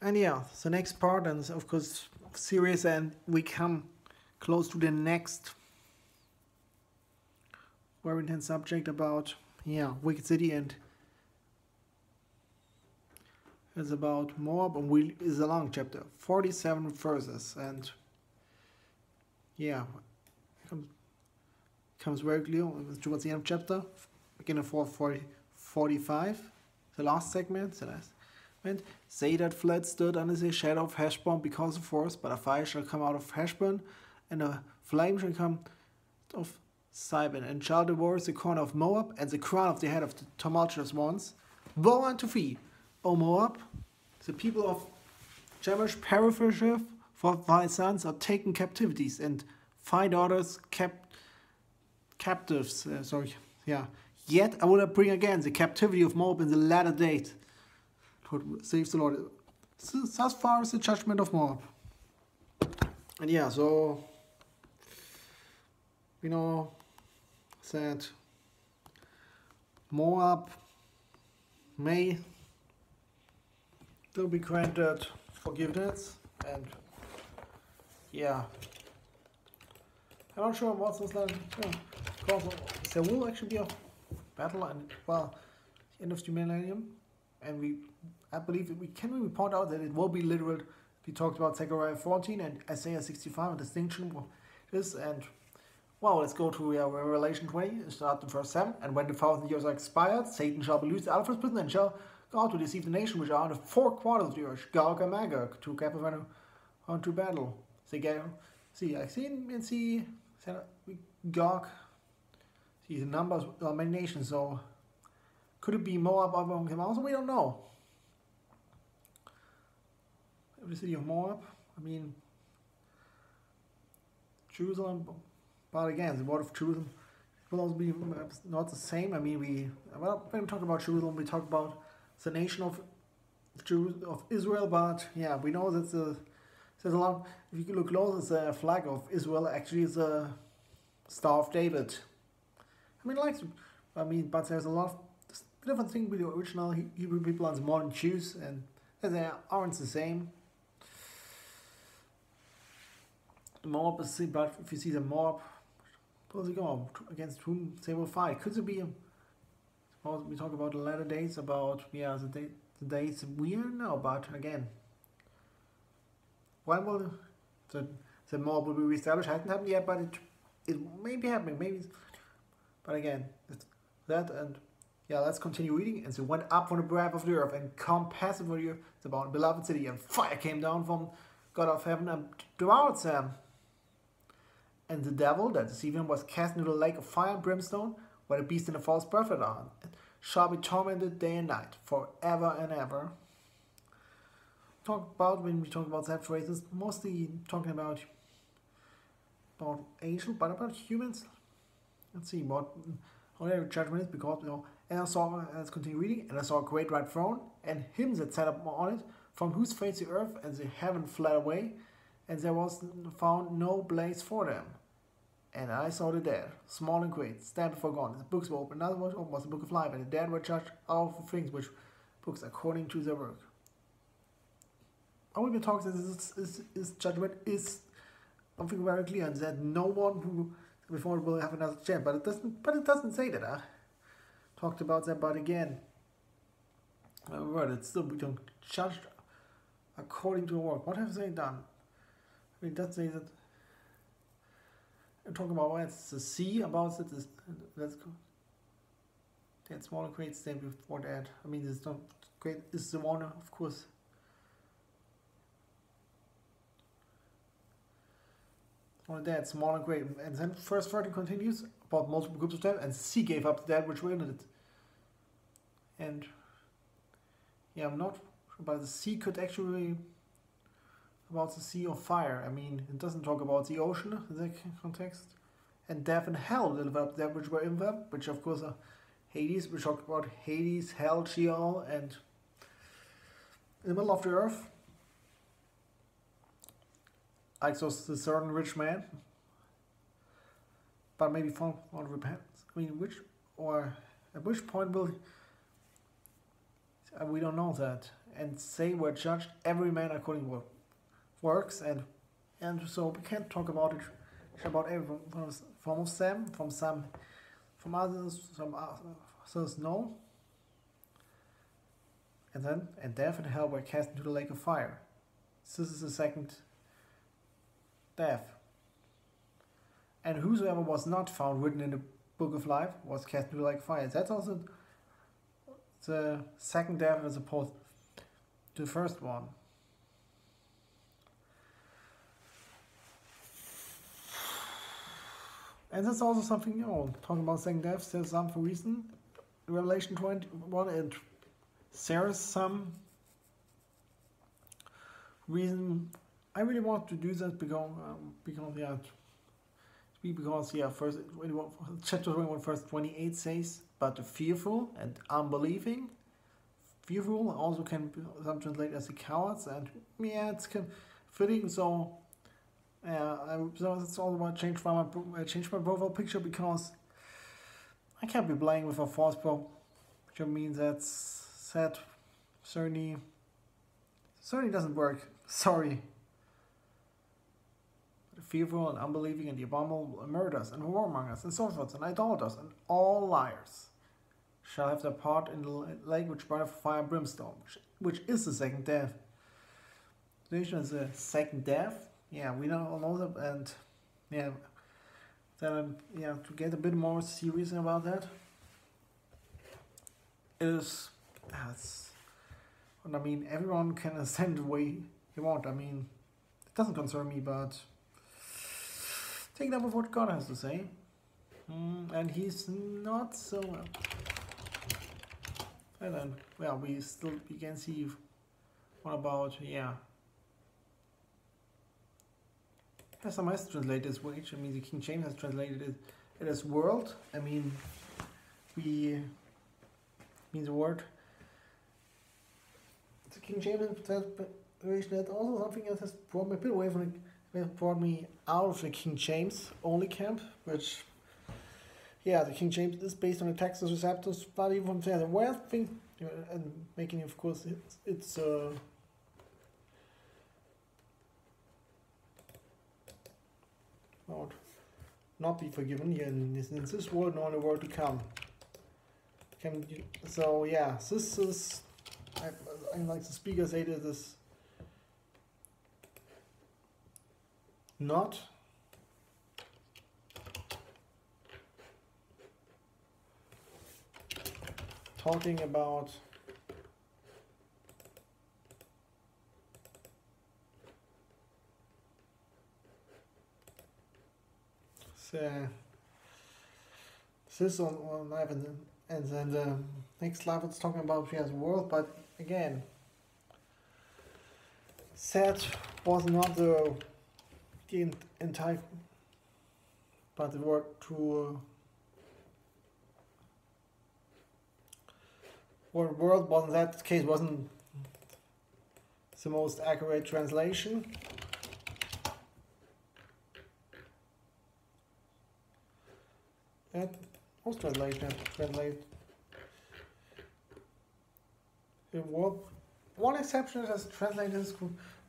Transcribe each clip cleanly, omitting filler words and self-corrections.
And yeah, the next part, and of course, series, and we come close to the next very intense subject about, yeah, Wicked City, and it's about Moab, and we is a long chapter, 47 verses, and yeah, comes, comes very clear towards the end of chapter, beginning of 45, the last segment, the last segment. They that fled stood under the shadow of Heshbon because of force, but a fire shall come out of Heshbon, and a flame shall come of Sibon, and shall devour the corner of Moab, and the crown of the head of the tumultuous ones. Woe unto thee, O Moab! The people of Jabesh perisheth, for thy sons are taken captivities, and thy daughters captives. Yeah. Yet I will bring again the captivity of Moab in the latter date. Saves the Lord. Thus far is the judgment of Moab. And yeah, so you know that Moab may still be granted forgiveness, and yeah, I'm not sure what's this like. Yeah, because there will actually be a battle, and well, the end of the millennium, and I believe we point out that it will be literal. We talked about Zechariah 14 and Isaiah 65, a distinction of this, and well, let's go to Revelation 20, start the verse 7. And when the 1,000 years are expired, Satan shall be loosed out of his prison and shall go out to deceive the nation which are on the four quarters of the earth, Gog and Magog, to gather them unto battle. I see Gog, see the numbers of many nations, so could it be Moab among them also? We don't know. The city of Moab, I mean, Jerusalem, but again, the word of Jerusalem will also be not the same. I mean, when we talk about Jerusalem, we talk about the nation of Israel, but yeah, we know that there's a lot. If you look close, the flag of Israel actually is a Star of David. But there's a lot of different things with the original Hebrew people and the modern Jews, and they aren't the same. Moab is, but if you see the Moab, where they go against whom they will fight? Could it be? We talk about the latter days, about the days we don't know, but again, when will the Moab will be reestablished? Hasn't happened yet, but it may be happening. Maybe, but again, it's that, and yeah, let's continue reading. And so went up from the breadth of the earth and compassed over the earth about the beloved city, and fire came down from God of heaven and devoured them. And the devil that deceived him was cast into the lake of fire and brimstone, where the beast and the false prophet are, and shall be tormented day and night, forever and ever. When we talk about that phrases, mostly talking about angels, but about humans. Let's see how their judgment is, because and I saw, let's continue reading, and I saw a great white throne, and him that sat up on it, from whose face the earth and the heaven fled away, and there was found no place for them. And I saw the dead, small and great, stand before God. The books were opened. Another was open, was the book of life, and the dead were judged out of things which books according to their work. I will be talking that this judgment is something very clear, and that no one who before will have another chance. But it doesn't say that. Talked about that, but again, it's still being judged according to the work. What have they done? I mean, that say that. I'm talking about it's the sea about it. Let's go. That smaller great stand before that. I mean, it's not great. This is the one, of course. Only that, small and great. And then first 30 continues about multiple groups of dead, and the sea gave up the dead which were in it. And yeah, I'm not sure, but the sea could actually about the sea of fire. I mean, it doesn't talk about the ocean in that context. And death and hell delivered up that which were in them, which of course are Hades. We talk about Hades, hell, Sheol, and in the middle of the earth, like so, the certain rich man, but maybe found repentance. I mean, at which point will we don't know that. and say we're judged every man according to what works, and so we can't talk about it about everyone from them, from others, some others no. And then, and death and hell were cast into the lake of fire. This is the second death. And whosoever was not found written in the book of life was cast into the lake of fire. That's also the second death as opposed to the first one. And that's also something, you know, talking about second death, there's some reason. Revelation 21, and there's some reason I really want to do that because first chapter 21 verse 28 says, but the fearful and unbelieving, fearful also can be some translated as the cowards, and yeah, it's kind of fitting. So so it's all about change my profile picture, because I can't be playing with a false profile picture. Means that's sad. Certainly doesn't work. Sorry. The fearful and unbelieving and the abominable murders and warmongers and sorcerers and idolaters and all liars shall have their part in the lake which burneth fire and brimstone, which is the second death. This is the second death. Yeah, we all know that, and yeah, then to get a bit more serious about that is, I mean, everyone can ascend the way they want. I mean, it doesn't concern me, but take that with what God has to say, and He's not so. And then, well, we can see what about Pastor has translated this wage. I mean, the King James has translated it as world. I mean, means the word. The King James translation, that also something that has brought me a bit away from brought me out of the King James only camp, which, the King James is based on the Textus Receptus, but even from there, the way I think, and making, of course, it's not be forgiven here in this world nor in the world to come. So this is, I like the speaker say that this not talking about this on life, and then the next slide it's talking about the world, but again, that was not the entire, but the word to world wasn't, that case wasn't the most accurate translation. That was translate the word. One exception that's translated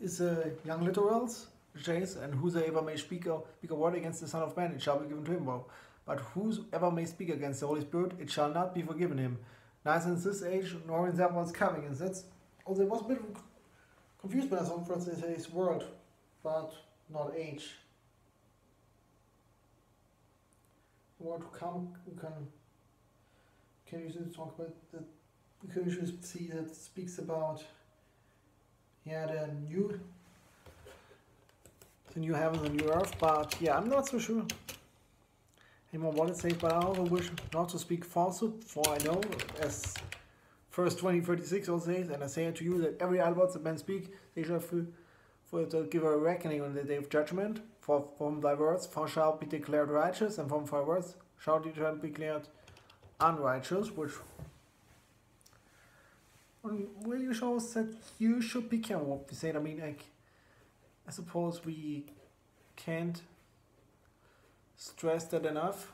is young literals, James, and whosoever may speak a word against the Son of Man, it shall be given to him. But whosoever may speak against the Holy Spirit, it shall not be forgiven him. Neither in this age nor in that one's coming. And that's also, it was a bit confused when I saw first it says world, but not age. Word to come, can you talk about that? Can you see that speaks about the new heavens and new earth, but I'm not so sure anymore what it says, but I also wish not to speak falsehood, for I know, as verse 20:36 also says, and I say unto you that every idle word that men speak, they shall for to give a reckoning on the day of judgment. For from thy words thou shalt be declared righteous, and from thy words shalt thou be declared unrighteous, which really shows that you should be careful what we say. I mean, I suppose we can't stress that enough.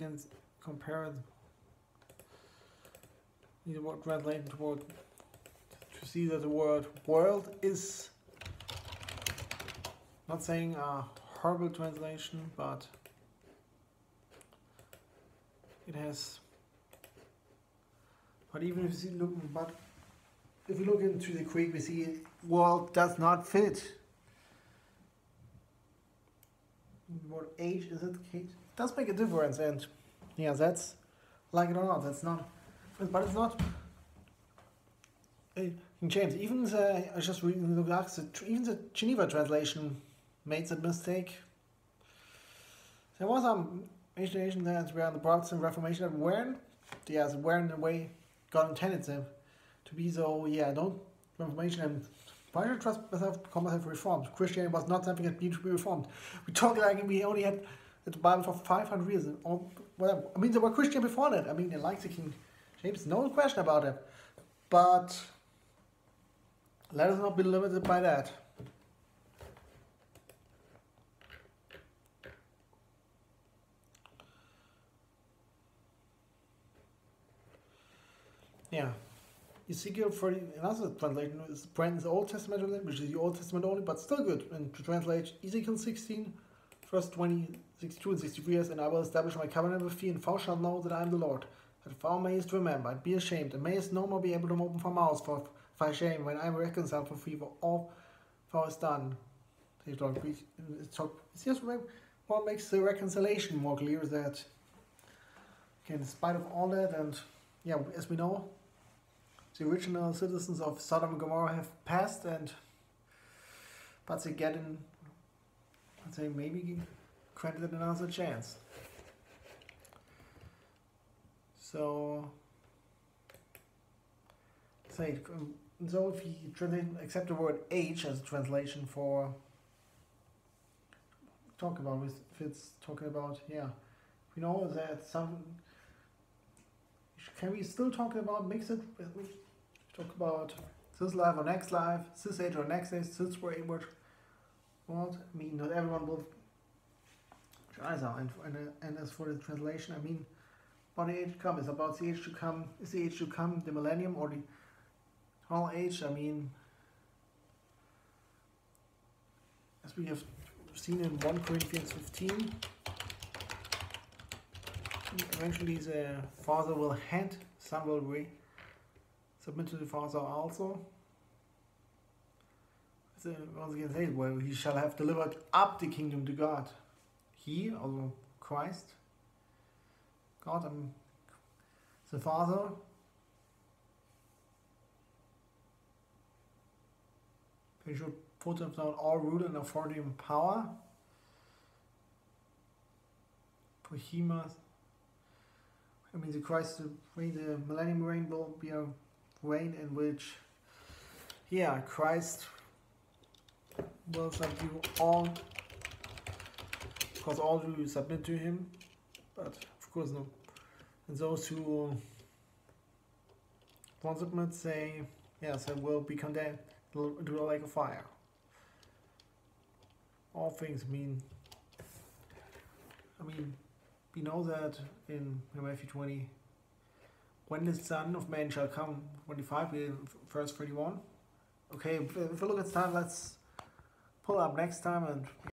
can compare the word translated to word to see that the word world is not saying a horrible translation, but it has. But even if you look into the Greek, we see world does not fit. What age is it? It does make a difference, and yeah, that's like it or not. That's not, but it's not. In James, even the I just reading the Gospel, even the Geneva translation made that mistake. There was some Asian that were on the Protestant Reformation that weren't, were in a way God intended them to be. So yeah, don't Reformation and why should I trust myself, call myself reformed? Christianity was not something that needed to be reformed. We talk like we only had the Bible for 500 years or whatever. I mean, there were Christians before that. I mean, they liked the King James, no question about it. But let us not be limited by that. Yeah. Ezekiel 30, another translation is Brandon's Old Testament, which is the Old Testament only, but still good. And to translate Ezekiel 16, verse 20, 62 and 63 is, and I will establish my covenant with thee, and thou shalt know that I am the Lord, that thou mayest remember and be ashamed, and mayest no more be able to open thy mouth for thy shame, when I am reconciled with thee for all thou hast done. It's just what makes the reconciliation more clear is that, okay, in spite of all that, and yeah, as we know, the original citizens of Sodom and Gomorrah have passed, but they get in, I'd say maybe granted another chance. So, so if you accept the word age as a translation for if it's talking about, yeah, we know that some. Can we still talk about mix it? Talk about this life or next life, this age or next age, this wayward. What? I mean, not everyone will try so. And as for the translation, I mean, what the age to come is about the age to come. Is the age to come the millennium or the whole age? I mean, as we have seen in 1 Corinthians 15. Eventually the father will hand, son will submit to the father also. Once again says, well, he shall have delivered up the kingdom to God. He, also Christ, God, the Father, he should put him down all rule and authority and power. For he must, I mean, the Christ, the millennium reign will be a reign in which, yeah, Christ will subdue all, because all do submit to him, but of course no. And those who won't submit say, yes, they will be condemned into a lake of fire. All things mean, we know that in Matthew 20, when the Son of Man shall come, 25, verse 31. Okay, if we look at time, let's pull up next time and